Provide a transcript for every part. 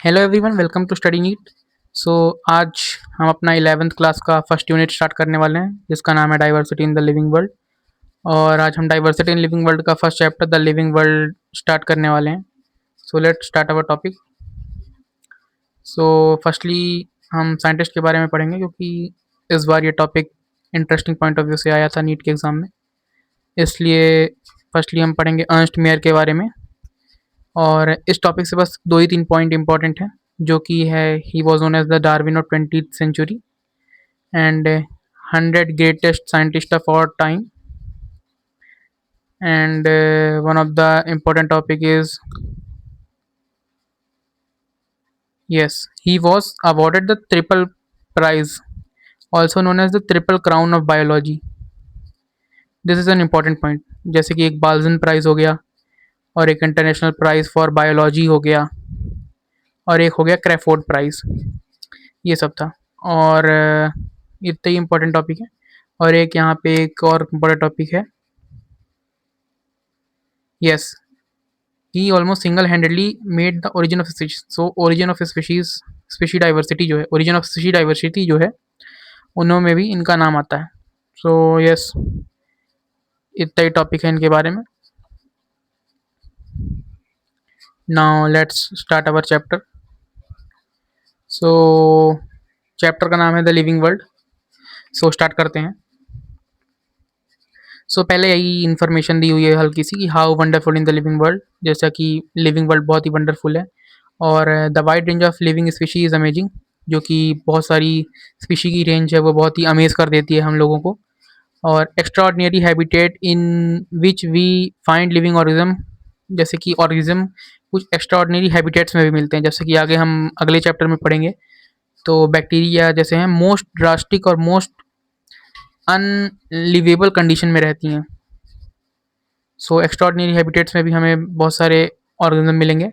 Hello everyone, welcome to study NEET. So आज हम अपना 11th क्लास का फर्स्ट यूनिट स्टार्ट करने वाले हैं जिसका नाम है diversity in the living world. और आज हम डाइवर्सिटी इन लिविंग वर्ल्ड का first chapter the living world start करने वाले हैं। So let's start our topic. So firstly हम साइंटिस्ट के बारे में पढ़ेंगे क्योंकि इस बार ये topic interesting point of view से आया था नीट के एग्ज़ाम में, इसलिए फर्स्टली हम पढ़ेंगे अर्नस्ट मेयर के बारे में। और इस टॉपिक से बस 2 ही 3 पॉइंट इम्पोर्टेंट हैं, जो कि है ही was known as the Darwin of 20th century and 100 greatest scientist of our time. And one of the important topic is, yes, he was awarded the triple prize, also known as the triple crown of biology. This is an important point. जैसे कि एक बाल्जन price हो गया, और एक international prize for biology हो गया, और एक हो गया क्रेफोर्ड प्राइज़। ये सब था। और इतने ही इम्पोर्टेंट टॉपिक है। और एक यहाँ पे एक और इम्पोर्टेंट टॉपिक है, yes, he almost single handedly made the origin of species. So origin of species, species diversity जो है, ओरिजिन ऑफ स्पीशी डाइवर्सिटी जो है, उनमें भी इनका नाम आता है। सो यस, इतना ही टॉपिक है इनके बारे में। Now let's start our chapter. So chapter का नाम है the living world. So start करते हैं। सो पहले यही इन्फॉर्मेशन दी हुई है हल्की सी कि how wonderful in the living world, जैसा कि लिविंग वर्ल्ड बहुत ही वंडरफुल है। और the wide range of living species is amazing, जो कि बहुत सारी स्पीशी की रेंज है वो बहुत ही अमेज कर देती है हम लोगों को। और extraordinary habitat in which we find living organism, जैसे कि ऑर्गेनिज्म कुछ एक्स्ट्राऑर्डिनरी हैबिटेट्स में भी मिलते हैं, जैसे कि आगे हम अगले चैप्टर में पढ़ेंगे। तो बैक्टीरिया जैसे हैं मोस्ट ड्रास्टिक और मोस्ट अनलिवेबल कंडीशन में रहती हैं। सो एक्स्ट्राऑर्डिनरी हैबिटेट्स में भी हमें बहुत सारे ऑर्गेनिज्म मिलेंगे।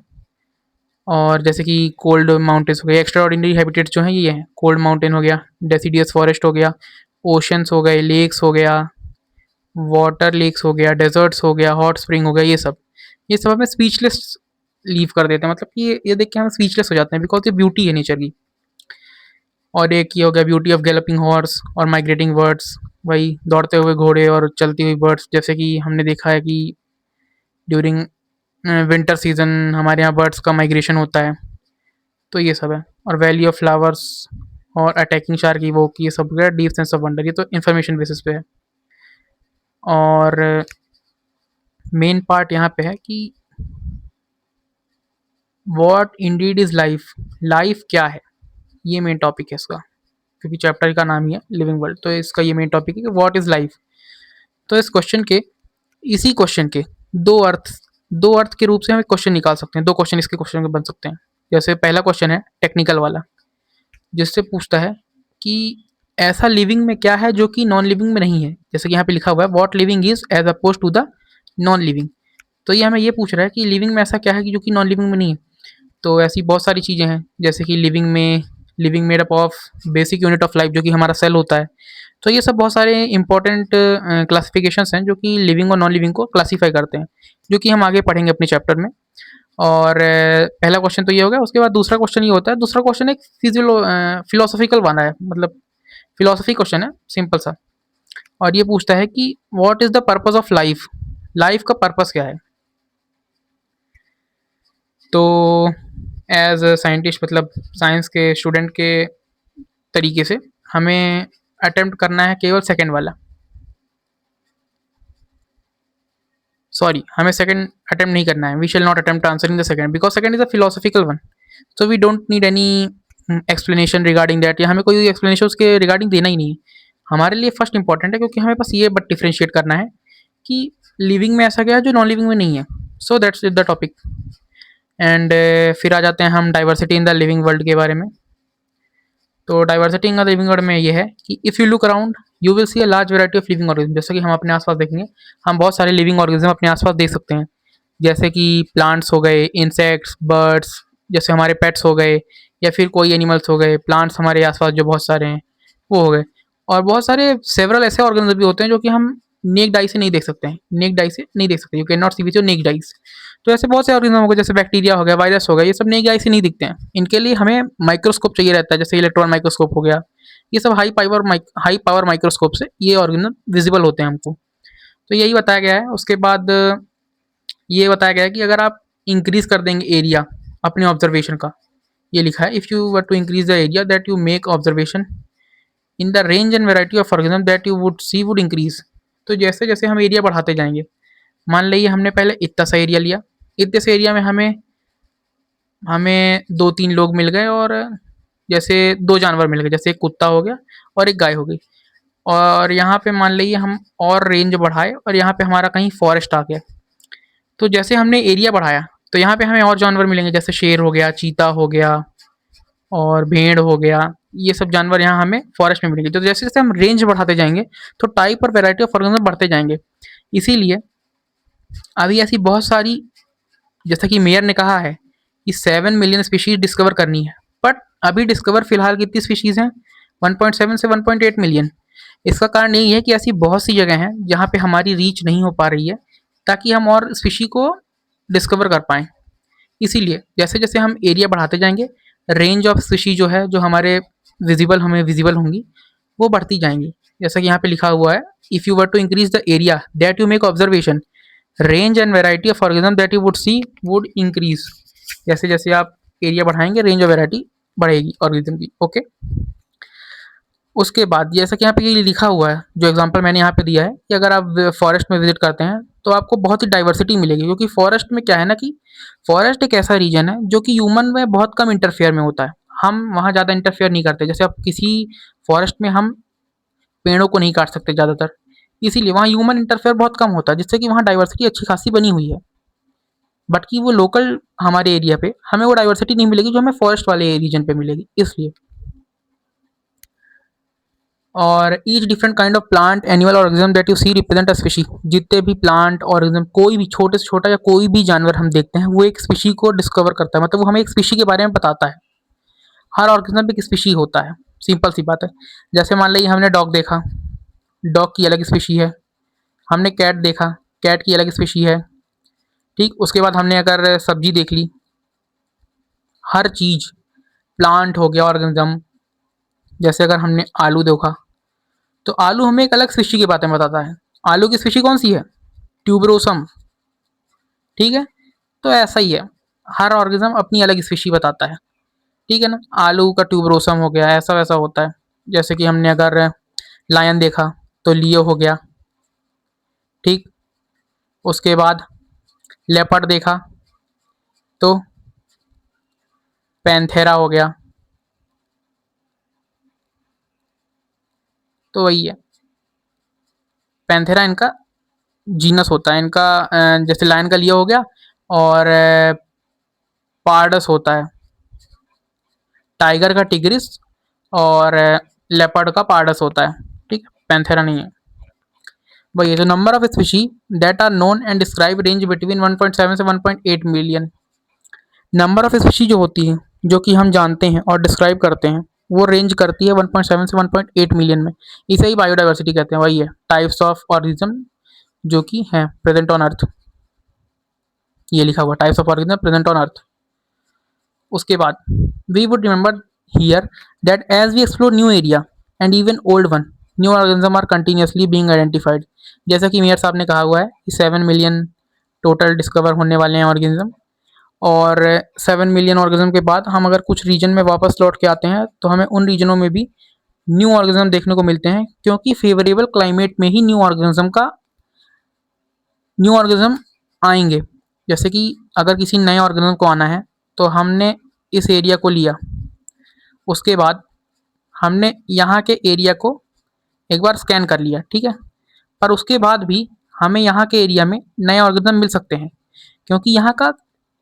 और जैसे कि कोल्ड माउंटेन्स हो गए, एक्स्ट्राऑर्डिनरी हैबिटेट्स जो हैं ये हैं, कोल्ड माउंटेन हो गया, डेसिडियस फॉरेस्ट हो गया, ओशंस हो गए, लेक्स हो गया, वाटर लेक्स हो गया, डेजर्ट्स हो गया, हॉट स्प्रिंग हो गया। ये सब हमें स्पीचलेस लीव कर देते हैं, मतलब कि ये देख के हम स्पीचलेस हो जाते हैं, बिकॉज ये ब्यूटी है नेचर की। और एक ये हो गया ब्यूटी ऑफ गैलोपिंग हॉर्स और माइग्रेटिंग बर्ड्स, वही दौड़ते हुए घोड़े और चलती हुई बर्ड्स, जैसे कि हमने देखा है कि ड्यूरिंग विंटर सीजन हमारे यहाँ बर्ड्स का माइग्रेशन होता है। तो ये सब है। और वैली ऑफ फ्लावर्स और अटैकिंग शार्क की वो, ये सब गया डीप सेंस ऑफ वंडर। ये तो इन्फॉर्मेशन बेसिस पे है। और मेन पार्ट यहाँ पे है कि what Indeed is life, life क्या है, ये मेन टॉपिक है इसका, क्योंकि चैप्टर का नाम ही है लिविंग वर्ल्ड। तो इसका ये मेन टॉपिक है कि व्हाट इज लाइफ। तो इस क्वेश्चन के, इसी क्वेश्चन के दो अर्थ के रूप से हम क्वेश्चन निकाल सकते हैं। 2 क्वेश्चन इसके क्वेश्चन के बन सकते हैं। जैसे पहला क्वेश्चन है टेक्निकल वाला, जिससे पूछता है कि ऐसा लिविंग में क्या है जो कि नॉन लिविंग में नहीं है। जैसे कि यहाँ पे लिखा हुआ है what living is as opposed to the non living. तो ये हमें ये पूछ रहा है कि लिविंग में ऐसा क्या है कि जो कि नॉन लिविंग में नहीं है। तो ऐसी बहुत सारी चीज़ें हैं, जैसे कि living made up of basic unit of life, जो कि हमारा सेल होता है। तो ये सब बहुत सारे इंपॉर्टेंट क्लासिफिकेशंस हैं जो कि लिविंग और नॉन लिविंग को क्लासीफाई करते हैं, जो कि हम आगे पढ़ेंगे अपने चैप्टर में। और पहला क्वेश्चन तो ये हो गया। उसके बाद दूसरा क्वेश्चन ये होता है, दूसरा क्वेश्चन एक फिलोसॉफिकल बना है, मतलब फिलोसफी क्वेश्चन है, सिंपल सा। और ये पूछता है कि what is the purpose of life, life का पर्पस क्या है। तो एज अ साइंटिस्ट, मतलब साइंस के स्टूडेंट के तरीके से हमें अटेम्प्ट करना है केवल सेकंड वाला। सॉरी, हमें सेकंड अटेम्प्ट नहीं करना है। We shall not attempt answering the second, because second is a philosophical one. So we don't need any explanation regarding that, या हमें कोई एक्सप्लेनेशन उसके रिगार्डिंग देना ही नहीं है। हमारे लिए फर्स्ट इंपॉर्टेंट है, क्योंकि हमें बस ये बट डिफ्रेंशिएट करना है कि लिविंग में ऐसा क्या है जो नॉन लिविंग में नहीं है। So that's the topic. And फिर आ जाते हैं हम diversity in the living world के बारे में। तो diversity in the living world में ये है कि if you look around you will see a large variety of living organism. जैसे कि हम अपने आसपास देखेंगे, हम बहुत सारे लिविंग ऑर्गेनिज्म अपने आसपास देख सकते हैं, जैसे कि प्लांट्स हो गए, इंसेक्ट्स, बर्ड्स, जैसे हमारे पेट्स हो गए, या फिर कोई एनिमल्स हो गए। प्लांट्स हमारे आसपास जो बहुत सारे हैं वो हो गए। और बहुत सारे सेवरल ऐसे ऑर्गेनिज्म भी होते हैं जो कि हम नेक्ड आई से नहीं देख सकते हैं, नेक्ड आई से नहीं देख सकते, you can not see with your naked eyes. तो ऐसे बहुत से ऑर्गेनिज्म हो गए, जैसे बैक्टीरिया हो गया, वायरस हो गया, ये सब नेक्ड आई से नहीं दिखते हैं, इनके लिए हमें माइक्रोस्कोप चाहिए रहता है, जैसे इलेक्ट्रॉन माइक्रोस्कोप हो गया, ये सब हाई पावर माइक्रोस्कोप से ये ऑर्गेनिज्म विजिबल होते हैं हमको। तो यही बताया गया है। उसके बाद ये बताया गया है कि अगर आप इंक्रीज कर देंगे एरिया अपने ऑब्जर्वेशन का, ये लिखा है, if you were to increase the area that you make observation in the range and variety of organism that you would see would increase. तो जैसे जैसे हम एरिया बढ़ाते जाएंगे, मान लीजिए हमने पहले इतना सा एरिया लिया, इतने से एरिया में हमें हमें 2-3 लोग मिल गए, और जैसे 2 जानवर मिल गए, जैसे एक कुत्ता हो गया और एक गाय हो गई, और यहाँ पे मान लीजिए हम और रेंज बढ़ाए और यहाँ पे हमारा कहीं फॉरेस्ट आ गया। तो जैसे हमने एरिया बढ़ाया तो यहाँ पे हमें और जानवर मिलेंगे, जैसे शेर हो गया, चीता हो गया और भेड़ हो गया, ये सब जानवर यहाँ हमें फॉरेस्ट में मिलेंगे। तो जैसे जैसे हम रेंज बढ़ाते जाएंगे तो टाइप और वैरायटी ऑफ ऑर्गेनिज्म बढ़ते जाएंगे। इसीलिए अभी ऐसी बहुत सारी, जैसा कि मेयर ने कहा है कि 7 मिलियन स्पीशीज डिस्कवर करनी है, बट अभी डिस्कवर फिलहाल कितनी स्पीशीज हैं, 1.7 से 1.8 मिलियन। इसका कारण यही है कि ऐसी बहुत सी जगह हैं जहाँ पे हमारी रीच नहीं हो पा रही है, ताकि हम और स्पीशी को डिस्कवर कर पाएँ। इसीलिए जैसे जैसे हम एरिया बढ़ाते जाएंगे, रेंज ऑफ स्पीशी जो है, जो हमारे हमें विजिबल होंगी, वो बढ़ती जाएंगी। जैसा कि यहाँ पे लिखा हुआ है, if you were to increase the area that you make observation, range and variety of organism that you would see would increase. जैसे जैसे आप एरिया बढ़ाएंगे, रेंज और वैरायटी बढ़ेगी ऑर्गेनिज्म की। ओके। उसके बाद जैसा कि यहाँ पे ये लिखा हुआ है, जो एग्जांपल मैंने यहाँ पे दिया है, कि अगर आप फॉरेस्ट में विजिट करते हैं तो आपको बहुत ही डाइवर्सिटी मिलेगी, क्योंकि फॉरेस्ट में क्या है ना, कि फॉरेस्ट एक ऐसा रीजन है जो कि ह्यूमन में बहुत कम इंटरफेयर में होता है। हम वहाँ ज़्यादा इंटरफेयर नहीं करते, जैसे आप किसी फॉरेस्ट में हम पेड़ों को नहीं काट सकते ज़्यादातर, इसीलिए वहाँ ह्यूमन इंटरफेयर बहुत कम होता है, जिससे कि वहाँ डाइवर्सिटी अच्छी खासी बनी हुई है। बट कि वो लोकल हमारे एरिया पे हमें वो डाइवर्सिटी नहीं मिलेगी जो हमें फॉरेस्ट वाले रीजन पे मिलेगी, इसलिए। और each different kind of plant, animal, organism that you see represent a species. जितने भी प्लांट, ऑर्गेनिज्म, कोई भी छोटे से छोटा या कोई भी जानवर हम देखते हैं, वो एक स्पीशी को डिस्कवर करता है, मतलब वो हमें एक स्पीशी के बारे में बताता है। हर ऑर्गेनिज्म एक स्पीशी होता है, सिंपल सी बात है। जैसे मान लीजिए हमने डॉग देखा, डॉग की अलग स्पीशी है। हमने कैट देखा, कैट की अलग स्पीशी है। ठीक, उसके बाद हमने अगर सब्जी देख ली, हर चीज़, प्लांट हो गया, ऑर्गेनिज्म, जैसे अगर हमने आलू देखा तो आलू हमें एक अलग स्पीशी की बातें बताता है। आलू की स्पीशी कौन सी है? ट्यूबरोसम। ठीक है, तो ऐसा ही है, हर ऑर्गेनिज्म अपनी अलग स्पीशी बताता है। ठीक है ना, आलू का ट्यूबरोसम हो गया, ऐसा वैसा होता है। जैसे कि हमने अगर लायन देखा तो लियो हो गया। ठीक, उसके बाद लेपर्ड देखा तो पैंथेरा हो गया। तो वही है, पैंथेरा इनका जीनस होता है इनका। जैसे लायन का लियो हो गया, और पार्डस होता है, टाइगर का टिग्रिस, और लेपर्ड का पार्डस होता है। ठीक है, पैंथेरा नहीं है। वही, तो number of species that are known and describe range between 1.7 से 1.8 मिलियन। नंबर ऑफ स्पीशी जो होती है, जो कि हम जानते हैं और डिस्क्राइब करते हैं, वो रेंज करती है 1.7 से 1.8 मिलियन में। इसे ही बायोडाइवर्सिटी कहते हैं। वही है, टाइप्स ऑफ ऑर्गेनिज्म जो कि हैं प्रेजेंट ऑन अर्थ, ये लिखा हुआ, types of organism present on earth. उसके बाद we would remember here that as we explore new area and even old one, new organism are continuously being identified. जैसा कि मेयर साहब ने कहा हुआ है कि 7 मिलियन टोटल डिस्कवर होने वाले हैं ऑर्गेनिज्म, और 7 मिलियन ऑर्गेनिज्म के बाद हम अगर कुछ रीजन में वापस लौट के आते हैं तो हमें उन रीजनों में भी न्यू ऑर्गेनिज्म देखने को मिलते हैं, क्योंकि फेवरेबल क्लाइमेट में ही न्यू ऑर्गेनिज्म आएंगे। जैसे कि अगर किसी नए ऑर्गेनिज्म को आना है तो हमने इस एरिया को लिया, उसके बाद हमने यहाँ के एरिया को एक बार स्कैन कर लिया, ठीक है, पर उसके बाद भी हमें यहाँ के एरिया में नए ऑर्गेनिज्म मिल सकते हैं, क्योंकि यहाँ का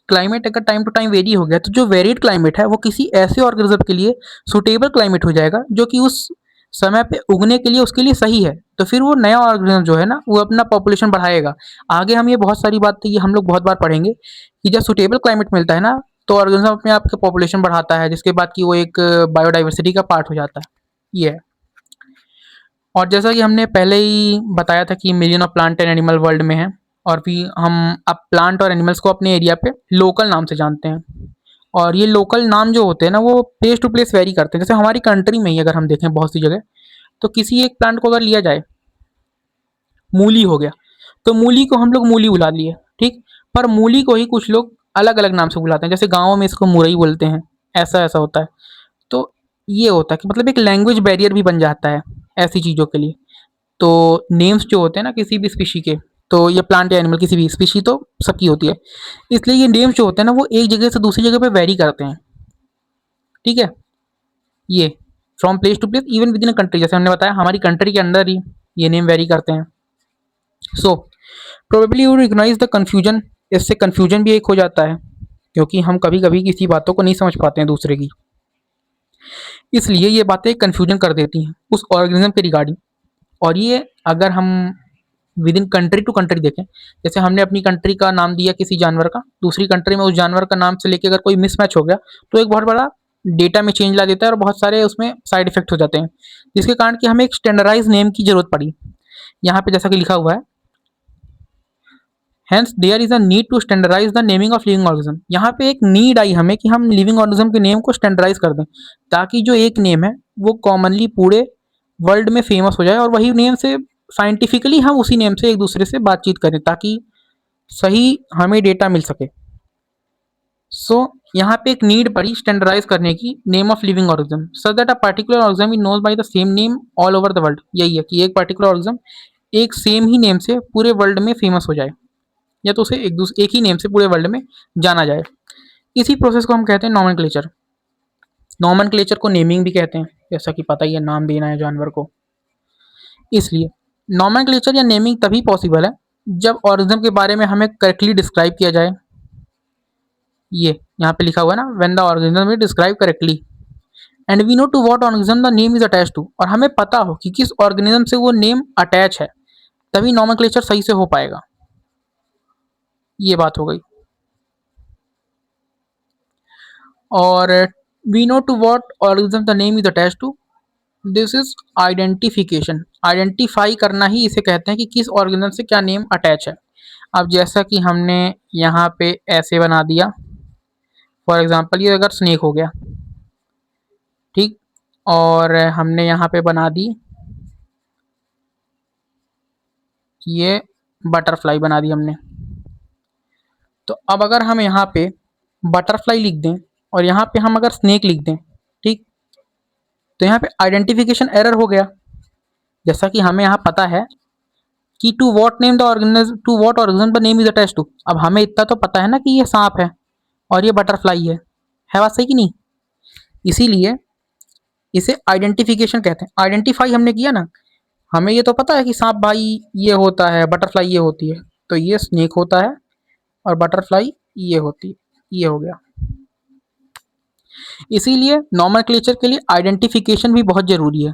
क्लाइमेट अगर टाइम टू टाइम वेरी हो गया तो जो वेरिड क्लाइमेट है वो किसी ऐसे ऑर्गेनिज्म के लिए सूटेबल क्लाइमेट हो जाएगा जो कि उस समय पे उगने के लिए उसके लिए सही है। तो फिर वो नया ऑर्गेनिज्म जो है ना, वो अपना पॉपुलेशन बढ़ाएगा। आगे हम ये बहुत सारी बातें ये हम लोग बहुत बार पढ़ेंगे कि जब सूटेबल क्लाइमेट मिलता है ना, तो ऑर्गेनिज्म अपने आप का पॉपुलेशन बढ़ाता है, जिसके बाद कि वो एक बायोडाइवर्सिटी का पार्ट हो जाता है। ये है। और जैसा कि हमने पहले ही बताया था कि million of plant and animal world में है, और भी हम अब प्लांट और एनिमल्स को अपने एरिया पे लोकल नाम से जानते हैं। और ये लोकल नाम जो होते हैं ना, वो प्लेस टू प्लेस वेरी करते हैं। जैसे हमारी कंट्री में ही अगर हम देखें बहुत सी जगह, तो किसी एक प्लांट को अगर लिया जाए, मूली हो गया, तो मूली को हम लोग मूली बुला लिए, ठीक। पर मूली को ही कुछ लोग अलग अलग नाम से बुलाते हैं, जैसे गाँव में इसको मुरई बोलते हैं, ऐसा ऐसा होता है। तो ये होता है कि मतलब एक लैंग्वेज बैरियर भी बन जाता है ऐसी चीज़ों के लिए। तो नेम्स जो होते हैं ना किसी भी स्पीशी के, तो ये प्लांट या एनिमल किसी भी स्पीशी तो सबकी होती है, इसलिए ये नेम्स जो होते हैं ना वो एक जगह से दूसरी जगह पे वेरी करते हैं, ठीक है। ये from place to place even within country, जैसे हमने बताया हमारी कंट्री के अंदर ही ये नेम वेरी करते हैं। So probably you recognise the confusion, इससे कन्फ्यूजन भी एक हो जाता है, क्योंकि हम कभी कभी किसी बातों को नहीं समझ पाते हैं दूसरे की, इसलिए ये बातें कन्फ्यूजन कर देती हैं उस ऑर्गेनिज्म के रिगार्डिंग। और ये अगर हम within country to country देखें, जैसे हमने अपनी कंट्री का नाम दिया किसी जानवर का, दूसरी कंट्री में उस जानवर का नाम से लेके अगर कोई मिसमैच हो गया, तो एक बहुत बड़ा डेटा में चेंज ला देता है और बहुत सारे उसमें साइड इफेक्ट हो जाते हैं, जिसके कारण कि हमें एक स्टैंडर्डाइज नेम की जरूरत पड़ी। यहाँ पे जैसा कि लिखा हुआ है, hence there is a need to standardise the naming of living organism. यहाँ पे एक नीड आई हमें कि हम लिविंग ऑर्गेनिज्म के नेम को स्टैंडर्डाइज कर दें, ताकि जो एक नेम है वो कॉमनली पूरे वर्ल्ड में फेमस हो जाए, और वही नेम से साइंटिफिकली हम उसी नेम से एक दूसरे से बातचीत करें, ताकि सही हमें डेटा मिल सके। सो यहाँ पे एक नीड पड़ी स्टैंडर्डाइज करने की name of living organism, so that a particular organism is known by the same name all over the world. यही है कि एक पर्टिकुलर ऑर्गेनिज्म एक सेम ही नेम से पूरे वर्ल्ड में फेमस हो जाए, या तो उसे एक ही नेम से पूरे वर्ल्ड में जाना जाए। इसी प्रोसेस को हम कहते हैं नॉमेनक्लेचर। नॉमेनक्लेचर को नेमिंग भी कहते हैं, जैसा कि पता ही है, नाम देना है जानवर को। इसलिए नॉमेनक्लेचर या नेमिंग तभी पॉसिबल है जब ऑर्गेनिज्म के बारे में हमें करेक्टली डिस्क्राइब किया जाए। ये यहाँ पे लिखा हुआ है ना, when the organism is describe correctly and we know to what organism the name is attach to, और हमें पता हो कि किस ऑर्गेनिज्म से वो नेम अटैच है, तभी नॉमेनक्लेचर सही से हो पाएगा। ये बात हो गई। और we know to what organism the name is attach to, this is identification. Identify करना ही इसे कहते हैं कि किस ऑर्गेनिज्म से क्या नेम अटैच है। अब जैसा कि हमने यहाँ पे ऐसे बना दिया, फॉर एग्जांपल ये अगर स्नेक हो गया, ठीक, और हमने यहाँ पे बना दी ये बटरफ्लाई बना दी हमने, तो अब अगर हम यहाँ पे बटरफ्लाई लिख दें और यहाँ पे हम अगर स्नेक लिख दें, ठीक, तो यहाँ पे आइडेंटिफिकेशन एरर हो गया। जैसा कि हमें यहाँ पता है कि to what name the organism, to what organism the name is attached to. अब हमें इतना तो पता है ना कि ये सांप है और ये बटरफ्लाई है बात सही कि नहीं। इसीलिए इसे आइडेंटिफिकेशन कहते हैं। आइडेंटिफाई हमने किया ना, हमें ये तो पता है कि सांप भाई ये होता है, बटरफ्लाई ये होती है, तो ये स्नेक होता है और बटरफ्लाई ये होती है, ये हो गया। इसीलिए नॉमेनक्लेचर के लिए आइडेंटिफिकेशन भी बहुत जरूरी है।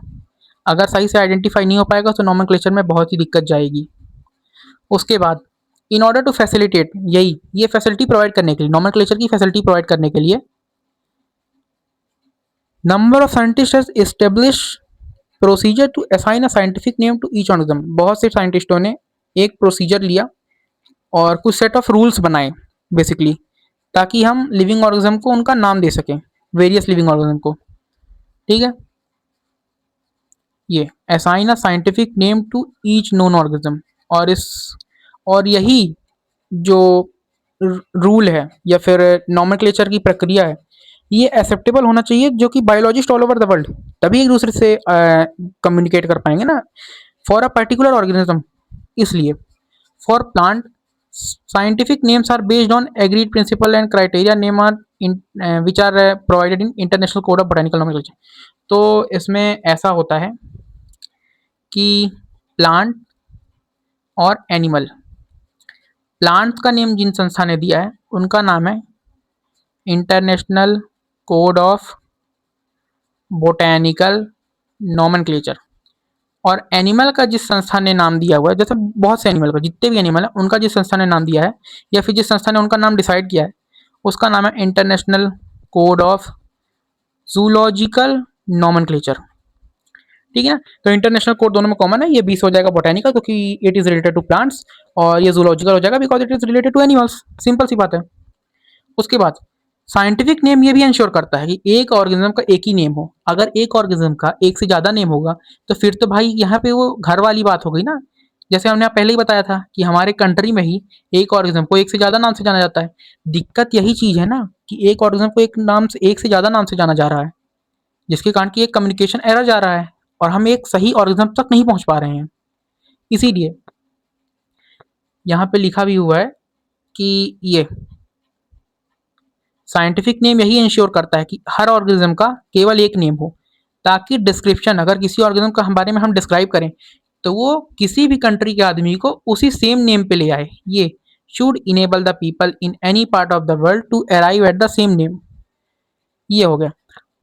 अगर सही से आइडेंटिफाई नहीं हो पाएगा तो नॉमेनक्लेचर में बहुत ही दिक्कत जाएगी। उसके बाद इन ऑर्डर टू फैसिलिटेट, यही ये फैसिलिटी प्रोवाइड करने के लिए, नॉमेनक्लेचर की फैसिलिटी प्रोवाइड करने के लिए number of scientist has establish procedure to assign a scientific name to each organism. बहुत से साइंटिस्टों ने एक प्रोसीजर लिया और कुछ सेट ऑफ रूल्स बनाए बेसिकली, ताकि हम लिविंग ऑर्गेनिज्म को उनका नाम दे सकें, वेरियस लिविंग ऑर्गेनिज्म को, ठीक है। ये assign a scientific name to each known organism, और इस और यही जो रूल है या फिर नॉमेनक्लेचर की प्रक्रिया है, ये एक्सेप्टेबल होना चाहिए, जो कि biologist all over the world तभी एक दूसरे से कम्युनिकेट कर पाएंगे ना, फॉर अ पर्टिकुलर ऑर्गेनिज्म। इसलिए for plant scientific names are based on agreed principle and criteria name are which are provided in international code of botanical nomenclature. तो इसमें ऐसा होता है कि प्लांट और एनिमल, प्लांट्स का नेम जिन संस्था ने दिया है उनका नाम है international code of botanical nomenclature, और एनिमल का जिस संस्था ने नाम दिया हुआ है, जैसे बहुत से एनिमल का, जितने भी एनिमल है उनका जिस संस्था ने नाम दिया है या फिर जिस संस्था ने उनका नाम डिसाइड किया है, उसका नाम है international code of zoological nomenclature, ठीक है ना। तो इंटरनेशनल कोड दोनों में कॉमन है, ये 20 हो जाएगा बोटेनिकल क्योंकि it is related to plants, और ये जूलॉजिकल हो जाएगा because it is related to animals. Simple सी बात है। उसके बाद साइंटिफिक नेम ये भी इंश्योर करता है कि एक ऑर्गेनिज्म का एक ही नेम हो। अगर एक ऑर्गेनिज्म का एक से ज्यादा नेम होगा तो फिर तो भाई यहाँ पे वो घर वाली बात हो गई ना। जैसे हमने पहले ही बताया था कि हमारे कंट्री में ही एक ऑर्गेनिज्म को एक से ज्यादा नाम से जाना जाता है। दिक्कत यही चीज है ना कि एक ऑर्गेनिज्म को एक से ज्यादा नाम से जाना जा रहा है, जिसके कारण की एक कम्युनिकेशन एरर जा रहा है और हम एक सही ऑर्गेनिज्म तक नहीं पहुंच पा रहे हैं। इसीलिए यहाँ पे लिखा भी हुआ है कि ये साइंटिफिक नेम यही इंश्योर करता है कि हर ऑर्गेनिज्म का केवल एक नेम हो, ताकि डिस्क्रिप्शन अगर किसी ऑर्गेनिज्म के बारे में हम डिस्क्राइब करें तो वो किसी भी कंट्री के आदमी को उसी सेम नेम पे ले आए। ये should enable the people in any part of the world to arrive at the same name. ये हो गया।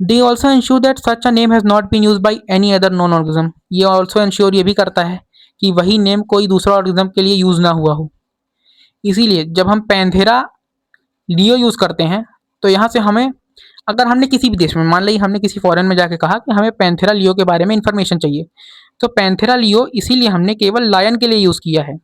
They also ensure that such a name has not been use by any other known organism. ये also ensure ये भी करता है कि वही नेम कोई दूसरा ऑर्गेनिज्म के लिए यूज ना हुआ हो। इसीलिए जब हम पैंथेरा लियो यूज करते हैं तो यहाँ से हमें, अगर हमने किसी भी देश में, मान ली हमने किसी फॉरेन में जाके कहा कि हमें पैंथेरा लियो के बारे में इंफॉर्मेशन चाहिए, तो पैंथेरा लियो इसीलिए हमने केवल लायन के लिए यूज किया है।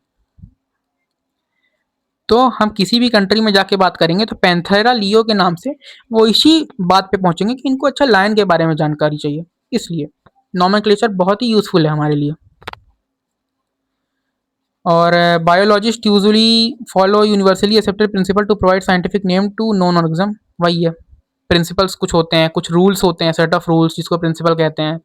तो हम किसी भी कंट्री में जाके बात करेंगे तो पैंथेरा लियो के नाम से वो इसी बात पे पहुंचेंगे कि इनको अच्छा लायन के बारे में जानकारी चाहिए। इसलिए नॉमेनक्लेचर बहुत ही यूजफुल है हमारे लिए। और biologist usually follow universally accepted principle to provide scientific name to known organism. वही है, प्रिंसिपल्स कुछ होते हैं, कुछ रूल्स होते हैं, सेट ऑफ रूल्स जिसको प्रिंसिपल कहते हैं,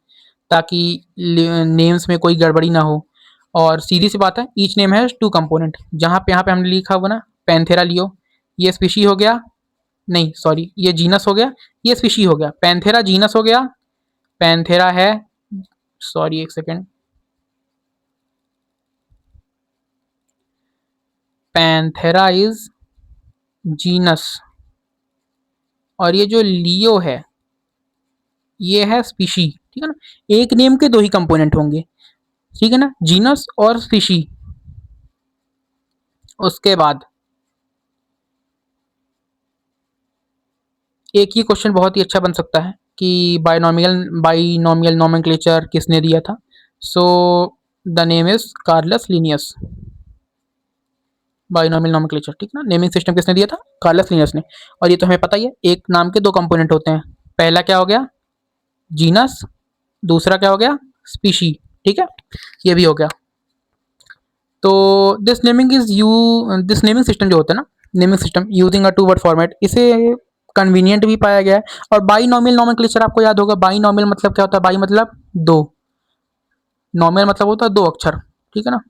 ताकि नेम्स में कोई गड़बड़ी ना हो। और सीधी सी बात है, each name has two component. जहाँ पे यहाँ पे हमने लिखा हुआ ना पैंथेरा लियो, ये स्पीशी हो गया, नहीं सॉरी ये जीनस हो गया, ये स्पीशी हो गया। पैंथेरा जीनस हो गया, पैंथेरा है, सॉरी एक सेकेंड, पैंथेरा इज जीनस, और ये जो लियो है ये है स्पीशी। ठीक है ना, एक नेम के दो ही कंपोनेंट होंगे, ठीक है ना, जीनस और स्पीशी। उसके बाद एक ही क्वेश्चन बहुत ही अच्छा बन सकता है कि बाइनोमियल नोमेनक्लेचर किसने दिया था। So the name is Carolus Linnaeus. Binomial nomenclature, ठीक ना, नेमिंग सिस्टम किसने दिया था, कार्लस लिनियस ने। और ये तो हमें पता ही है, एक नाम के दो कंपोनेंट होते हैं, पहला क्या हो गया जीनस, दूसरा क्या हो गया स्पीशी। ठीक है, ये भी हो गया। तो दिस नेमिंग सिस्टम जो होता है ना, naming system using a two word format, इसे कन्वीनियंट भी पाया गया है। और बाइनोमियल नोमेनक्लेचर आपको याद होगा, बाइनोमियल मतलब क्या होता है, बाई मतलब दो, नोमियल मतलब होता है दो अक्षर, ठीक है ना,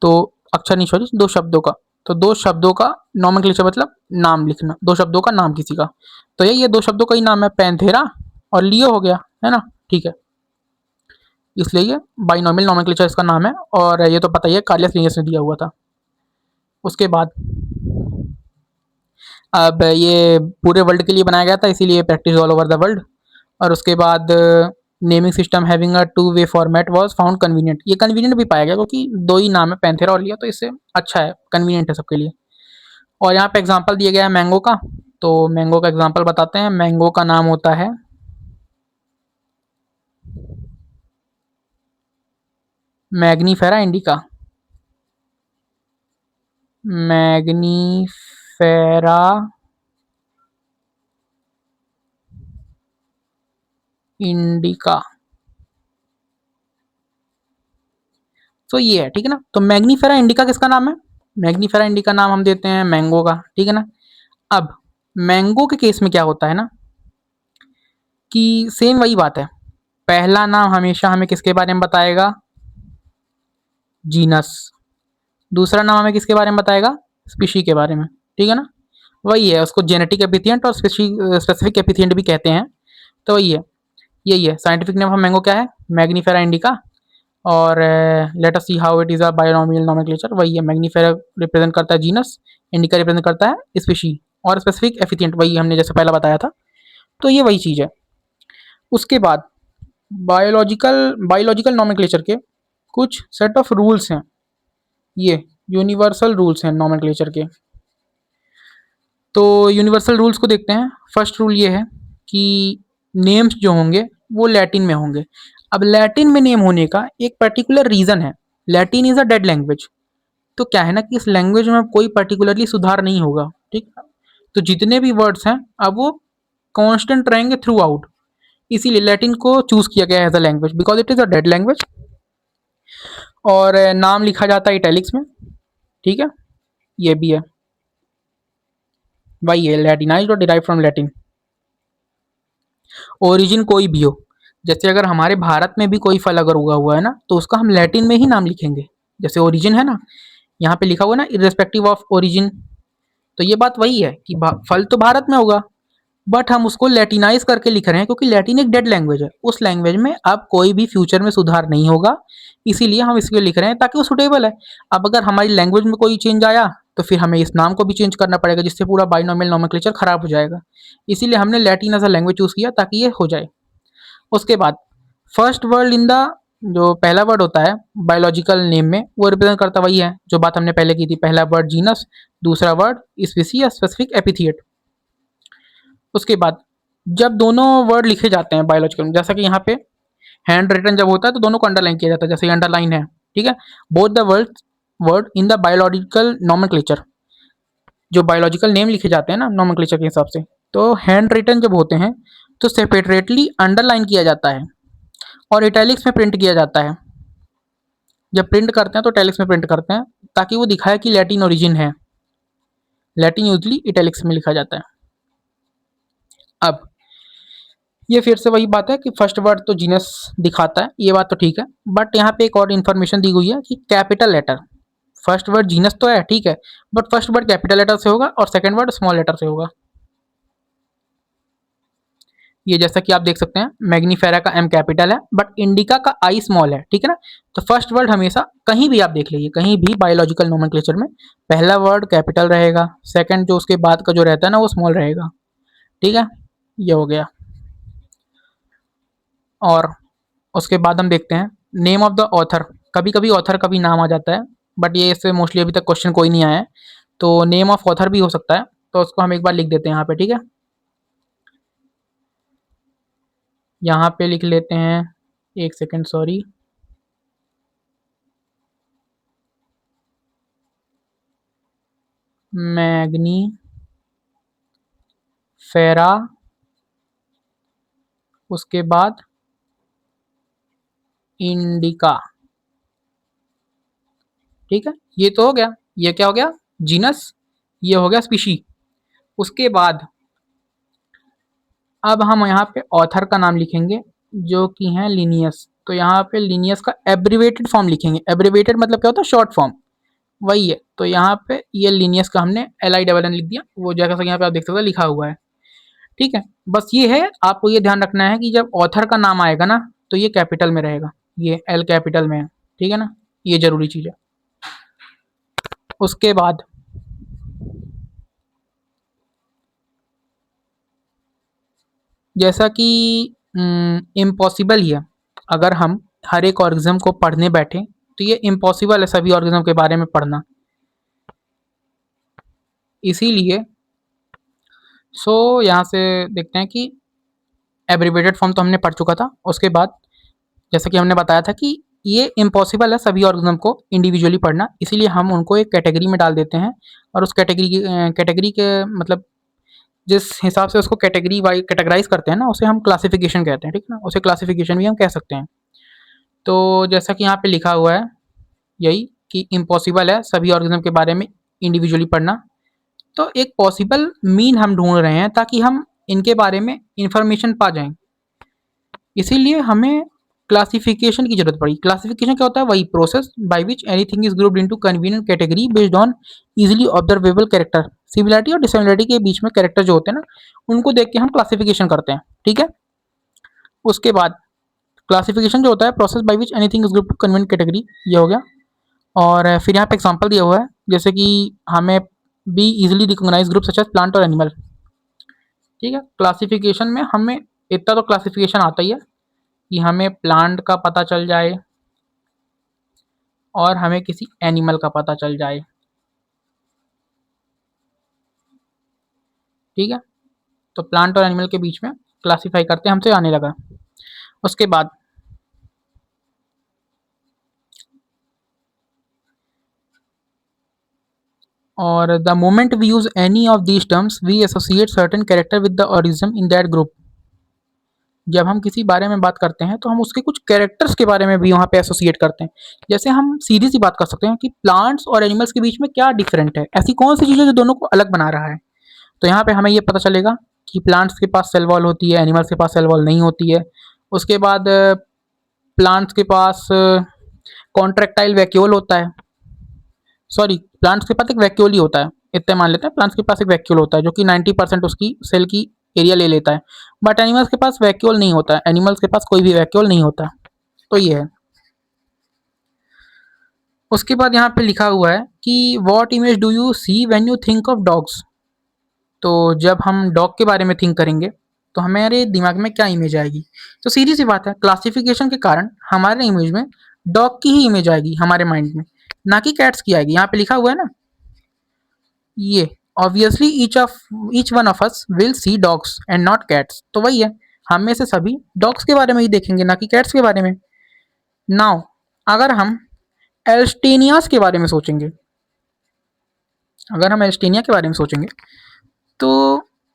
तो अक्षर नहीं सॉरी दो शब्दों का, तो दो शब्दों का नोमेनक्लेचर मतलब नाम लिखना, दो शब्दों का नाम किसी का। तो यही ये दो शब्दों का ही नाम है, पैंथेरा और लियो हो गया, है ना, ठीक है। इसलिए ये बाइनोमियल नोमेनक्लेचर इसका नाम है, और ये तो पता ही है कार्लियस लिनियस ने दिया हुआ था। उसके बाद अब ये पूरे वर्ल्ड के लिए बनाया गया था, इसीलिए practice all over the world. और उसके बाद naming system having a two way format was found convenient. ये कन्वीनियंट भी पाया गया क्योंकि दो ही नाम है पैंथेरा और लिया, तो इससे अच्छा है, कन्वीनियंट है सबके लिए। और यहाँ पे एग्जांपल दिया गया है मैंगो का, तो मैंगो का एग्जांपल बताते हैं। मैंगो का नाम होता है मैग्नीफेरा इंडिका, मैग्नीफेरा इंडिका। तो ये है, ठीक है ना। तो मैग्नीफेरा इंडिका किसका नाम है, मैग्नीफेरा इंडिका नाम हम देते हैं मैंगो का, ठीक है ना। अब मैंगो के केस में क्या होता है ना कि सेम वही बात है, पहला नाम हमेशा हमें किसके बारे में बताएगा, जीनस, दूसरा नाम हमें किसके बारे में बताएगा, स्पीशी के बारे में, ठीक है ना। वही है, उसको जेनेटिक एपिथियंट और स्पेसिफिक एपिथियंट भी कहते हैं। तो वही है, यही है साइंटिफिक नेम ऑफ मैंगो क्या है, मैग्नीफेरा इंडिका। और let us see how it is a binomial nomenclature. वही है, मैग्नीफेरा रिप्रेजेंट करता है जीनस, इंडिका रिप्रेजेंट करता है स्पीशी, और स्पेसिफिक एफिशिएंट वही हमने जैसे पहला बताया था। तो ये वही चीज़ है। उसके बाद बायोलॉजिकल नोमेनक्लेचर के कुछ सेट ऑफ रूल्स हैं, ये यूनिवर्सल रूल्स हैं नोमेनक्लेचर के। तो यूनिवर्सल रूल्स को देखते हैं। फर्स्ट रूल ये है कि नेम्स जो होंगे वो लैटिन में होंगे। अब लैटिन में नेम होने का एक पर्टिकुलर रीज़न है। Latin is a dead language. तो क्या है ना कि इस लैंग्वेज में कोई पर्टिकुलरली सुधार नहीं होगा, ठीक। तो जितने भी वर्ड्स हैं अब वो कांस्टेंट रहेंगे थ्रू आउट। इसीलिए लैटिन को चूज किया गया as a language because it is a dead language. और नाम लिखा जाता है इटैलिक्स में, ठीक है। ये भी है, वही है लैटिनाइज्ड और डिराइव फ्रॉम लैटिन। ओरिजिन कोई भी हो, जैसे अगर हमारे भारत में भी कोई फल अगर उगा हुआ है ना तो उसका हम लैटिन में ही नाम लिखेंगे। जैसे ओरिजिन है ना, यहाँ पे लिखा हुआ है ना इर्रेस्पेक्टिव ऑफ ओरिजिन। तो ये बात वही है कि फल तो भारत में होगा, बट हम उसको लैटिनाइज करके लिख रहे हैं क्योंकि लैटिन एक डेड लैंग्वेज है। उस लैंग्वेज में अब कोई भी फ्यूचर में सुधार नहीं होगा, इसीलिए हम इसको लिख रहे हैं ताकि वो सुटेबल है। अब अगर हमारी लैंग्वेज में कोई चेंज आया तो फिर हमें इस नाम को भी चेंज करना पड़ेगा, जिससे पूरा बाइनोमियल नोमेनक्लेचर खराब हो जाएगा। इसीलिए हमने Latin as a language choose किया ताकि ये हो जाए। उसके बाद फर्स्ट वर्ड इन द, जो पहला वर्ड होता है बायोलॉजिकल नेम में, वो रिप्रेजेंट करता वही है जो बात हमने पहले की थी। पहला वर्ड जीनस, दूसरा वर्ड स्पीसी या स्पेसिफिक एपिथिएट। उसके बाद जब दोनों वर्ड लिखे जाते हैं बायोलॉजिकल में, जैसा कि यहाँ पे हैंड रिटन जब होता है तो दोनों को अंडरलाइन किया जाता है, जैसे अंडरलाइन है, ठीक है। Both the word word in the biological nomenclature, जो बायोलॉजिकल नेम लिखे जाते हैं ना नॉमेनक्लेचर के हिसाब से, तो हैंड रिटन जब होते हैं तो सेपरेटली अंडरलाइन किया जाता है और इटैलिक्स में प्रिंट किया जाता है। जब प्रिंट करते हैं तो इटैलिक्स में प्रिंट करते हैं ताकि वो दिखाए कि लैटिन ओरिजिन है। लैटिन यूजली इटैलिक्स में लिखा जाता है। अब ये फिर से वही बात है कि फर्स्ट वर्ड तो जीनस दिखाता है, ये बात तो ठीक है। बट यहाँ पे एक और इन्फॉर्मेशन दी हुई है कि capital letter, first word genus तो है ठीक है, but first word capital letter से होगा और सेकंड वर्ड स्मॉल लेटर से होगा। ये जैसा कि आप देख सकते हैं मैग्नीफेरा का एम कैपिटल है बट इंडिका का आई स्मॉल है, ठीक है ना। तो फर्स्ट वर्ड हमेशा कहीं भी आप देख लीजिए, कहीं भी बायोलॉजिकल नोमेनक्लेचर में पहला वर्ड कैपिटल रहेगा, सेकंड जो उसके बाद का जो रहता है ना वो स्मॉल रहेगा, ठीक है। ये हो गया। और उसके बाद हम देखते हैं नेम ऑफ द ऑथर। कभी कभी ऑथर का भी नाम आ जाता है, बट ये इससे मोस्टली अभी तक क्वेश्चन कोई नहीं आया है। तो नेम ऑफ ऑथर भी हो सकता है, तो उसको हम एक बार लिख देते हैं यहाँ पे, ठीक है। यहाँ पे लिख लेते हैं, एक सेकेंड सॉरी, मैग्नी फेरा, उसके बाद इंडिका, ठीक है। ये तो हो गया, ये क्या हो गया जीनस, ये हो गया स्पीशी। उसके बाद अब हम यहाँ पे ऑथर का नाम लिखेंगे जो कि है लिनियस। तो यहाँ पे लिनियस का एब्रीवेटेड फॉर्म लिखेंगे। एब्रीवेटेड मतलब क्या होता है, शॉर्ट फॉर्म, वही है। तो यहाँ पे ये लिनियस का हमने LI लिख दिया, वो जगह से यहाँ पे आप देख सकते हैं लिखा हुआ है, ठीक है। बस ये है, आपको ये ध्यान रखना है कि जब ऑथर का नाम आएगा ना तो ये कैपिटल में रहेगा, ये L कैपिटल में है, ठीक है ना। ये जरूरी चीज़ है। उसके बाद जैसा कि इम्पॉसिबल ही है, अगर हम हर एक ऑर्गेनिज्म को पढ़ने बैठे तो ये इम्पॉसिबल है सभी ऑर्गेनिज्म के बारे में पढ़ना। इसीलिए यहाँ से देखते हैं कि एब्रीवेटेड फॉर्म तो हमने पढ़ चुका था। उसके बाद जैसा कि हमने बताया था कि ये इम्पॉसिबल है सभी ऑर्गेनिज्म को इंडिविजुअली पढ़ना, इसीलिए हम उनको एक कैटेगरी में डाल देते हैं। और उस कैटेगरी के मतलब जिस हिसाब से उसको कैटेगरी वाइज कैटेगराइज करते हैं ना, उसे हम क्लासिफिकेशन कहते हैं, ठीक है ना। उसे क्लासिफिकेशन भी हम कह सकते हैं। तो जैसा कि यहाँ पे लिखा हुआ है यही कि इम्पॉसिबल है सभी ऑर्गेनिज्म के बारे में इंडिविजुअली पढ़ना। तो एक पॉसिबल मीन हम ढूंढ रहे हैं ताकि हम इनके बारे में इंफॉर्मेशन पा जाएं, इसीलिए हमें क्लासिफिकेशन की जरूरत पड़ी। क्लासिफिकेशन क्या होता है, वही process by which anything is grouped into convenient category based on easily observable character. Similarity और डिसिमिलरिटी के बीच में कैरेक्टर जो होते हैं ना, उनको देख के हम क्लासिफिकेशन करते हैं, ठीक है। उसके बाद क्लासिफिकेशन जो होता है process by which anything is grouped to convenient category, ये हो गया। और फिर यहाँ पे एग्जांपल दिया हुआ है, जैसे कि हमें be easily recognize group such as plant और एनिमल, ठीक है। क्लासिफिकेशन में हमें इतना तो क्लासिफिकेशन आता ही है कि हमें प्लांट का पता चल जाए और हमें किसी एनिमल का पता चल जाए, ठीक है। तो प्लांट और एनिमल के बीच में क्लासिफाई करते हैं, हमसे आने लगा। उसके बाद और the moment we use any of these terms we associate certain character with the organism in that group. जब हम किसी बारे में बात करते हैं तो हम उसके कुछ कैरेक्टर्स के बारे में भी वहाँ पे एसोसिएट करते हैं। जैसे हम सीधी सी बात कर सकते हैं कि प्लांट्स और एनिमल्स के बीच में क्या डिफरेंट है, ऐसी कौन सी चीज़ है जो दोनों को अलग बना रहा है। तो यहाँ पे हमें ये पता चलेगा कि प्लांट्स के पास सेल वॉल होती है, एनिमल्स के पास सेल वॉल नहीं होती है। उसके बाद प्लांट्स के पास कॉन्ट्रेक्टाइल वैक्यूल होता है, सॉरी प्लांट्स के पास एक वैक्यूल ही होता है, इतना मान लेते हैं प्लांट्स के पास एक वैक्यूल होता है जो कि 90% उसकी सेल की एरिया ले लेता है। बट एनिमल्स के पास वैक्यूल नहीं होता है, एनिमल्स के पास कोई भी वैक्यूल नहीं होता। तो ये है। उसके बाद यहाँ पे लिखा हुआ है कि what image do you see when you think of dogs. तो जब हम डॉग के बारे में थिंक करेंगे तो हमारे दिमाग में क्या इमेज आएगी। तो सीधी सी बात है, क्लासिफिकेशन के कारण हमारे इमेज में डॉग की ही इमेज आएगी हमारे माइंड में, ना कि कैट्स की आएगी। यहाँ पे लिखा हुआ है ना ये, obviously each one of us will see dogs and not cats. तो वही है, हम में से सभी डॉग्स के बारे में ही देखेंगे, ना कि कैट्स के बारे में। नाउ अगर हम एल्स्टेनियास के बारे में सोचेंगे, अगर हम एल्स्टेनिया के बारे में सोचेंगे तो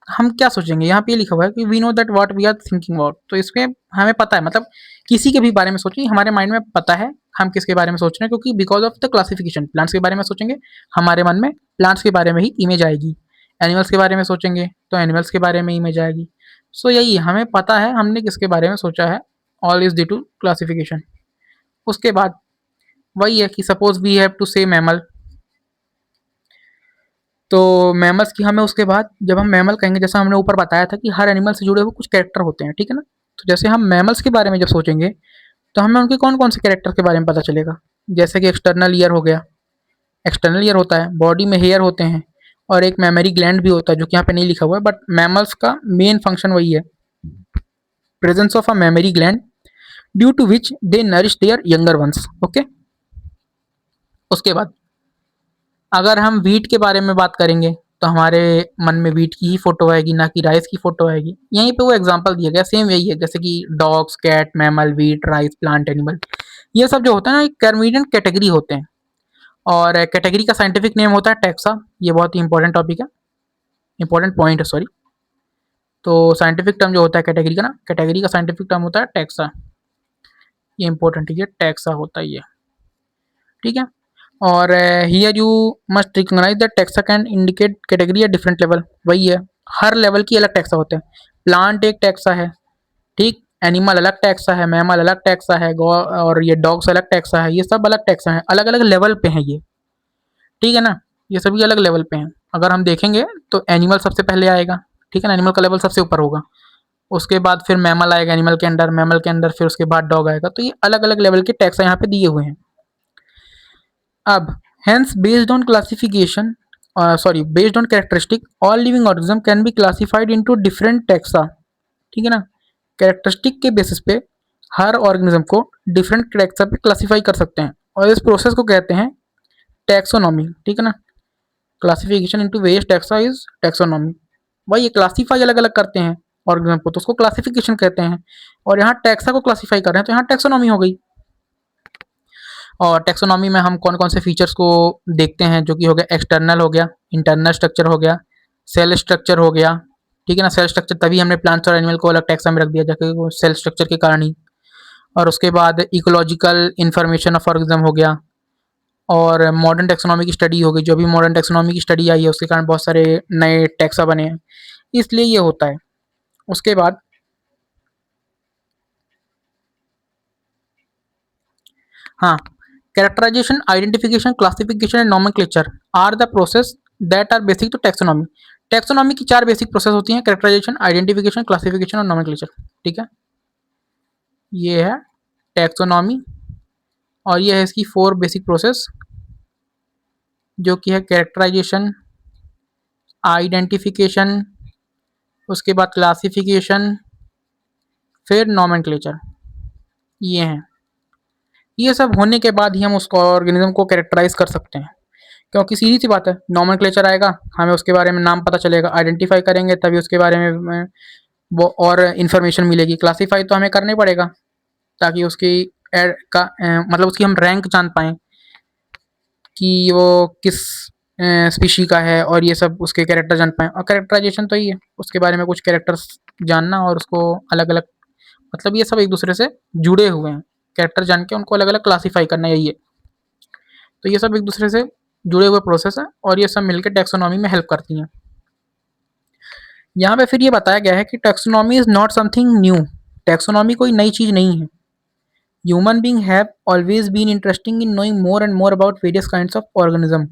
हम क्या सोचेंगे। यहाँ पे ये लिखा हुआ है कि we know that what we are thinking about. तो इसमें हमें पता है, मतलब किसी के भी बारे में सोचिए हमारे माइंड में पता है हम किसके बारे में सोच रहे हैं, क्योंकि because of the classification plants के बारे में सोचेंगे हमारे मन में प्लांट्स के बारे में ही इमेज आएगी, एनिमल्स के बारे में सोचेंगे तो एनिमल्स के बारे में इमेज आएगी। सो यही हमें पता है हमने किसके बारे में सोचा है, all is due to classification. उसके बाद वही है कि suppose we have to say mammal, तो मैमल्स की हमें उसके बाद जब हम मैमल कहेंगे, जैसा हमने ऊपर बताया था कि हर एनिमल से जुड़े हुए कुछ कैरेक्टर होते हैं, ठीक है ना। तो जैसे हम मैमल्स के बारे में जब सोचेंगे तो हमें उनके कौन कौन से कैरेक्टर के बारे में पता चलेगा। जैसे कि एक्सटर्नल ईयर हो गया, एक्सटर्नल ईयर होता है, बॉडी में हेयर होते हैं और एक मेमोरी ग्लैंड भी होता है जो कि यहाँ पे नहीं लिखा हुआ है, बट मैमल्स का मेन फंक्शन वही है, presence of a mammary gland due to which they nourish their younger ones. Okay. उसके बाद अगर हम वीट के बारे में बात करेंगे तो हमारे मन में वीट की ही फोटो आएगी, ना कि राइस की फोटो आएगी। यहीं पे वो एग्जांपल दिया गया, सेम यही है, जैसे कि dogs, cat, mammal, wheat, rice, plant, animal, ये सब जो होता है ना एक कर्मिडियन कैटेगरी होते हैं। और कैटेगरी का साइंटिफिक नेम होता है टैक्सा। ये बहुत ही इंपॉर्टेंट टॉपिक है, इंपॉर्टेंट पॉइंट है, सॉरी। तो साइंटिफिक टर्म जो होता है कैटेगरी का ना, कैटेगरी का साइंटिफिक टर्म होता है टैक्सा। ये इंपॉर्टेंट है, ये टैक्सा होता है ये, ठीक है। और here you must recognize that taxa can indicate category at different level. वही है, हर लेवल की अलग टैक्सा होते हैं। प्लांट एक टैक्सा है, ठीक, एनिमल अलग टैक्सा है, मैमल अलग टैक्सा है, और ये डॉग्स अलग टैक्सा है, ये सब अलग टैक्सा है, अलग अलग लेवल पे हैं ये, ठीक है ना। ये सभी अलग लेवल पे हैं। अगर हम देखेंगे तो एनिमल सबसे पहले आएगा, ठीक है ना, एनिमल का लेवल सबसे ऊपर होगा। उसके बाद फिर मैमल आएगा एनिमल के अंडर, मैमल के अंदर फिर उसके बाद डॉग आएगा। तो ये अलग अलग लेवल के टैक्सा यहाँ पे दिए हुए हैं। अब hence based on classification sorry based on characteristic all living organism can be classified into different taxa। ठीक है ना, कैरेक्टरिस्टिक के बेसिस पे हर ऑर्गेनिज्म को डिफरेंट टैक्सा पे क्लासीफाई कर सकते हैं और इस प्रोसेस को कहते हैं टैक्सोनॉमी, ठीक है ना। Classification into various taxa is taxonomy. वही ये क्लासीफाई अलग अलग करते हैं ऑर्गेनिज्म को तो उसको क्लासिफिकेशन कहते हैं, और यहाँ टैक्सा को क्लासीफाई कर रहे हैं तो यहाँ टैक्सोनॉमी हो गई। और टेक्सोनॉमी में हम कौन कौन से फीचर्स को देखते हैं, जो कि हो गया एक्सटर्नल हो गया, इंटरनल स्ट्रक्चर हो गया, सेल स्ट्रक्चर हो गया, ठीक है ना। सेल स्ट्रक्चर तभी हमने प्लांट्स और एनिमल को अलग टैक्सा में रख दिया जाके वो सेल स्ट्रक्चर के कारण ही। और उसके बाद इकोलॉजिकल इन्फॉर्मेशन ऑफ ऑर्गेनिज्म हो गया, और मॉडर्न टेक्सोनॉमी की स्टडी हो गई, जो भी मॉडर्न टेक्सोनॉमी की स्टडी आई है उसके कारण बहुत सारे नए टैक्सा बने हैं, इसलिए ये होता है। उसके बाद हाँ, characterization, identification, classification and nomenclature are the process that are basic to taxonomy। Taxonomy की 4 बेसिक प्रोसेस होती हैं, कैरेक्टराइजेशन, आइडेंटिफिकेशन, क्लासिफिकेशन और नोमेनक्लेचर, ठीक है। ये है टैक्सोनॉमी और ये है इसकी 4 बेसिक प्रोसेस, जो कि है कैरेक्टराइजेशन, आइडेंटिफिकेशन, उसके बाद क्लासिफिकेशन, फिर नोमेनक्लेचर। ये हैं, ये सब होने के बाद ही हम उसको ऑर्गेनिज्म को कैरेक्टराइज कर सकते हैं, क्योंकि सीधी सी बात है, नॉमेनक्लेचर आएगा हमें उसके बारे में नाम पता चलेगा, आइडेंटिफाई करेंगे तभी उसके बारे में वो और इन्फॉर्मेशन मिलेगी। क्लासीफाई तो हमें करना ही पड़ेगा ताकि उसकी मतलब उसकी हम रैंक जान पाएँ कि वो किस स्पीशी का है, और ये सब उसके कैरेक्टर जान पाएँ। और कैरेक्टराइजेशन तो ही है, उसके बारे में कुछ कैरेक्टर्स जानना और उसको अलग-अलग, मतलब ये सब एक दूसरे से जुड़े हुए हैं। कैरेक्टर जान के उनको अलग-अलग क्लासीफाई करना, यही है। तो ये सब एक दूसरे से जुड़े हुए प्रोसेस है और ये सब मिलकर टैक्सोनॉमी में हेल्प करती हैं। यहाँ पे फिर ये बताया गया है कि taxonomy is not something new. Taxonomy कोई नई चीज नहीं है। Human being have always been interesting in knowing more and more about various kinds of organism.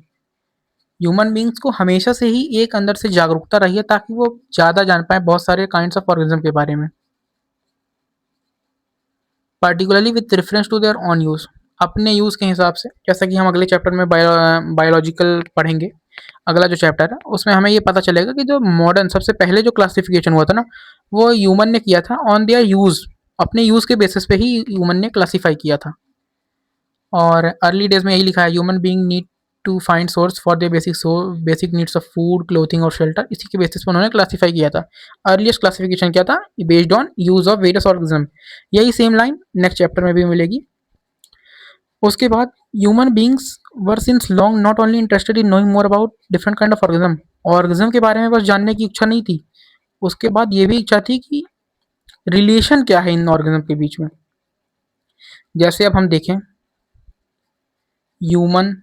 Human beings को हमेशा से ही एक अंदर से जागरूकता रही है ताकि वो ज़्यादा जान पाए बहुत सारे काइंड्स ऑफ ऑर्गेनिज्म के बारे में, particularly with reference to their own use, अपने यूज़ के हिसाब से। जैसा कि हम अगले चैप्टर में बायोलॉजिकल पढ़ेंगे, अगला जो चैप्टर है उसमें हमें ये पता चलेगा कि जो मॉडर्न सबसे पहले जो क्लासिफिकेशन हुआ था ना, वो ह्यूमन ने किया था ऑन देयर यूज़, अपने यूज़ के बेसिस पे ही ह्यूमन ने क्लासीफाई किया था। और अर्ली डेज में यही लिखा है, human being need to find source for their basic needs of food, clothing और शेल्टर। इसी के बेसिस पर उन्होंने क्लासीफाई किया था। अर्लीस्ट क्लासिफिकेशन क्या था, based on use of various organism. यही सेम लाइन नेक्स्ट चैप्टर में भी मिलेगी। उसके बाद human beings were since long not only interested in knowing more about different kind of organism. Organism के बारे में बस जानने की इच्छा नहीं थी, उसके बाद ये भी इच्छा थी कि रिलेशन क्या है इन ऑर्गेनिज्म के बीच में। जैसे अब हम देखें, ह्यूमन,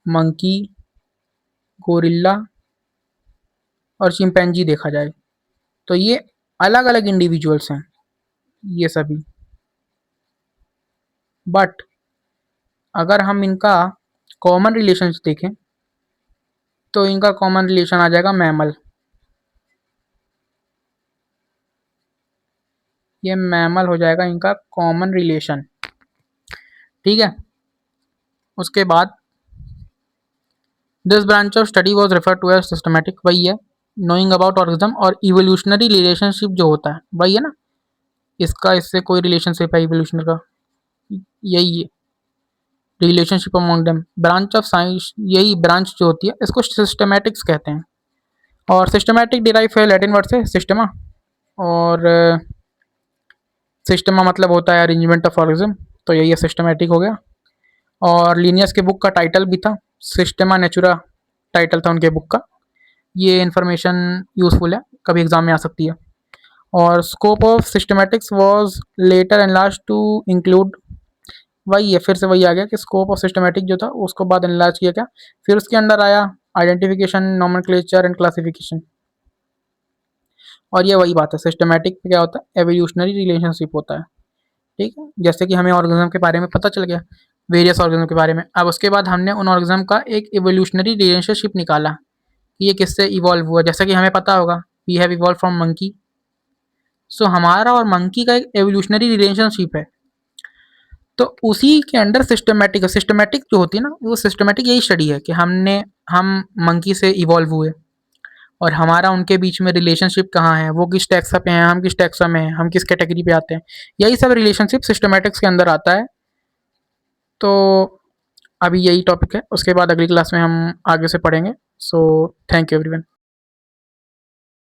मंकी, गोरिल्ला और चिंपैंजी देखा जाए तो ये अलग अलग इंडिविजुअल्स हैं ये सभी। बट अगर हम इनका कॉमन रिलेशन देखें तो इनका कॉमन रिलेशन आ जाएगा मैमल। ये मैमल हो जाएगा इनका कॉमन रिलेशन, ठीक है। उसके बाद this branch of study was refer to as systematic, वही है नोइंग अबाउट ऑर्गेनिज्म। और इवोल्यूशनरी रिलेशनशिप जो होता है वही है ना, इसका इससे कोई रिलेशनशिप है इवोल्यूशन का, यही है relationship among them. Branch of science, यही ब्रांच जो होती है इसको सिस्टमैटिक्स कहते हैं। और सिस्टमैटिक डिराइव है लैटिन वर्ड से सिस्टमा, और सिस्टमा मतलब होता है अरेंजमेंट ऑफ ऑर्गेनिज्म, तो यही है सिस्टमैटिक हो गया। और लीनियस के बुक का टाइटल भी था सिस्टमा नेचुरा, टाइटल था उनके बुक का। ये इन्फॉर्मेशन यूजफुल है, कभी एग्जाम में आ सकती है। और scope of systematics was later enlarged to include, वही है फिर से वही आ गया कि स्कोप ऑफ सिस्टमैटिक जो था उसको बाद एनलार्ज किया गया, फिर उसके अंदर आया आइडेंटिफिकेशन, नोमेनक्लेचर एंड क्लासिफिकेशन। और ये वही बात है, सिस्टमैटिक क्या होता है, एवोल्यूशनरी रिलेशनशिप होता है, ठीक है। जैसे कि हमें ऑर्गेनिज्म के बारे में पता चल गया, वेरियस ऑर्गेनिज्म के बारे में। अब उसके बाद हमने उन ऑर्गेनिज्म का एक एवोल्यूशनरी रिलेशनशिप निकाला कि ये किससे इवॉल्व हुआ। जैसा कि हमें पता होगा we have evolve from monkey, so हमारा और मंकी का एक एवोल्यूशनरी रिलेशनशिप है। तो उसी के अंडर सिस्टमैटिक, सिस्टमैटिक जो होती है ना, वो सिस्टमैटिक यही स्टडी है कि हम मंकी से इवॉल्व हुए और हमारा उनके बीच में रिलेशनशिप कहाँ है, वो किस टैक्सा पे हैं, हम किस टैक्सा में हैं, हम किस कैटेगरी पे आते हैं, यही सब रिलेशनशिप सिस्टमैटिक्स के अंदर आता है। तो अभी यही टॉपिक है, उसके बाद अगली क्लास में हम आगे से पढ़ेंगे। So thank you everyone.